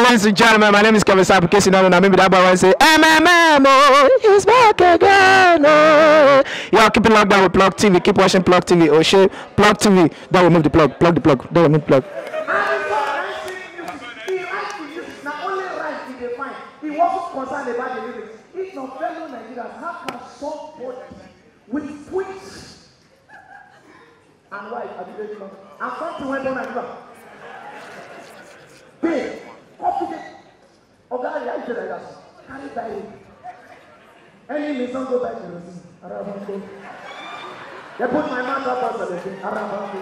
Ladies and gentlemen, my name is Kevin Sapp. In case you don't know, maybe that boy want to say MMMO, he's back again. Oh. Y'all keep it locked down with Plug TV. Keep watching Plug TV. Oh shit, Plug TV. Don't remove the plug. Plug the plug. Don't remove the plug. Not only right he define, he wasn't concerned about the lyrics. If not fellow Nigerians, how can somebody with twins and wife at the very long and something went on and back? Babe, confident. Oh God, I said that. Carry diary. Any listen go back to the scene. Arabanko. They put my mouth up as a lesson. Arabanko.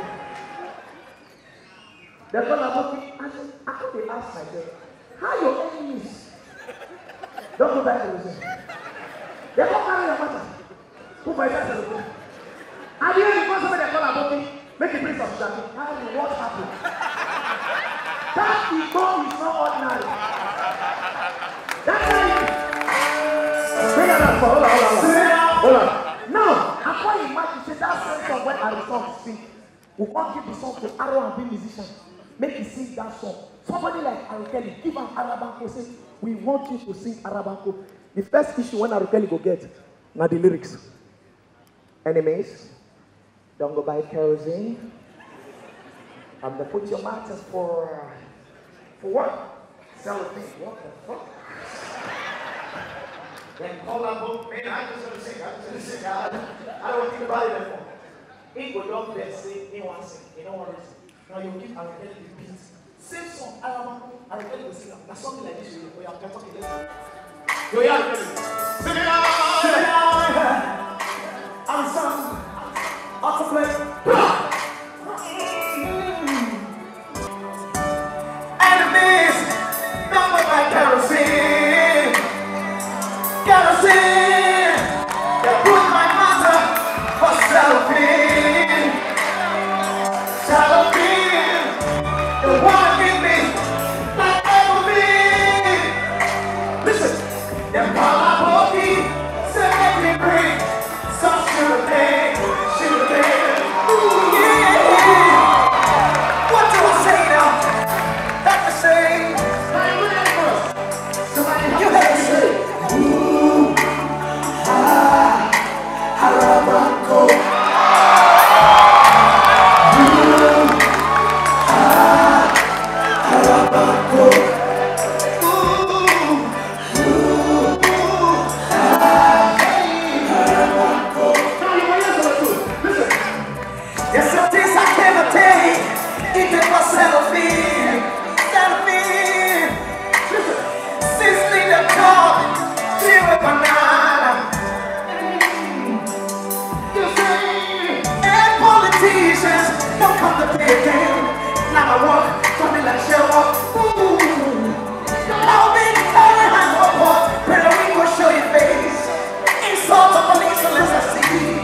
They call about me. I said, I could ask myself, how your enemies don't go back to the scene? They don't carry your matter. Who by that to the scene? At the end, because somebody call about me, make a place of Jackie. What happened? That ego is not ordinary. That's right. Hold on. Now, I can't imagine say that sense of when I song sing. We can't give the song to Aaron and be musician. Make him sing that song. Somebody like Arukeli, give an Arabanko, say, we want you to sing Arabanko. The first issue when Arukeli go get, now the lyrics. Enemies, don't go buy kerosene. I'm gonna put your matters for what? Sell a thing. What the fuck? Then call that book, man, I just want to sing. I don't want to think about it anymore. He go down there, say, he wants to sing. He don't want to sing. Now you give Arukeli the beat. Same song, Arukeli will sing. Now something like this, you have to talk again. Yo, yeah, sing it out. I'm sung. Out to play. Kerosene, kerosene, they put my mother for cellophane, cellophane, they wanna give me like everything. Listen, they call my body, say let me bring some sugar cane, ooh yeah. What do I say now? That's the same. You have to say, ooh, ah, Arabanko. Ooh, ah, Arabanko. Ooh, ah, Arabanko. Listen. There's some things I cannot take, even for cellophane. Banana. And politicians don't come to play a game. Now I walk, something like show up. How many times I go up, but we will show your face. Insult the police unless I see.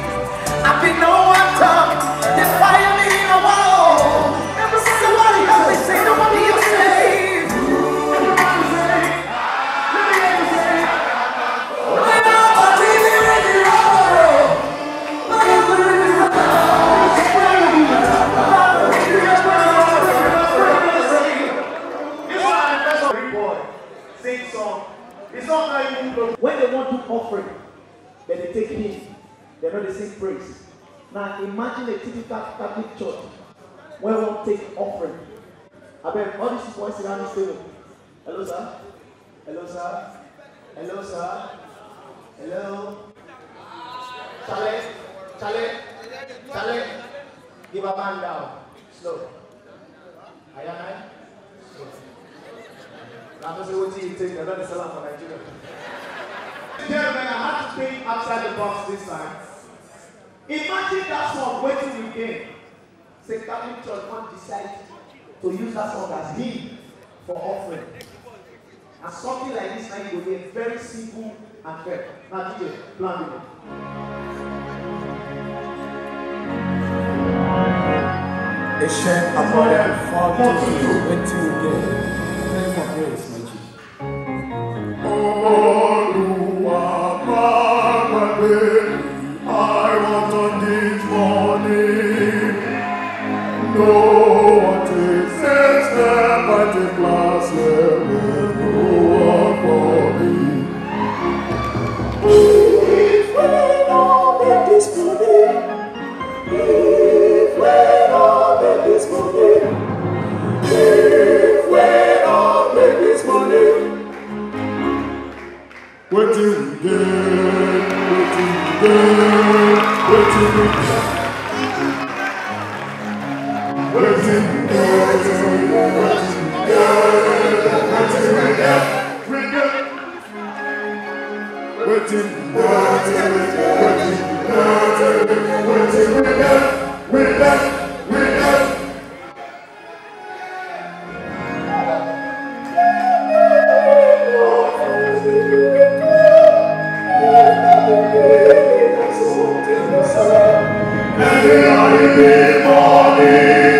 I've been no one talk, they fire me in a wall. Somebody help me say, nobody you save. When they want to offering, then they take him. They know they sing praise. Now imagine a typical Catholic church where we won't take offering. I bet all these people sit around this table. Hello, sir. Hello, sir. Hello, sir. Hello. Chale. Give a man down. Slow. Aye. Slow. Now, I'm going to say what you take. I don't know for Nigeria. Gentlemen, I had to think outside the box this time. Imagine that song waiting again. Say Catholic Church can't decide to use that song as hymn for offering. And something like this now will be very simple and fair. Now DJ, plan with it. They share about them for to waiting again. Pray for grace, my Jesus. Oh, you are my baby. Every morning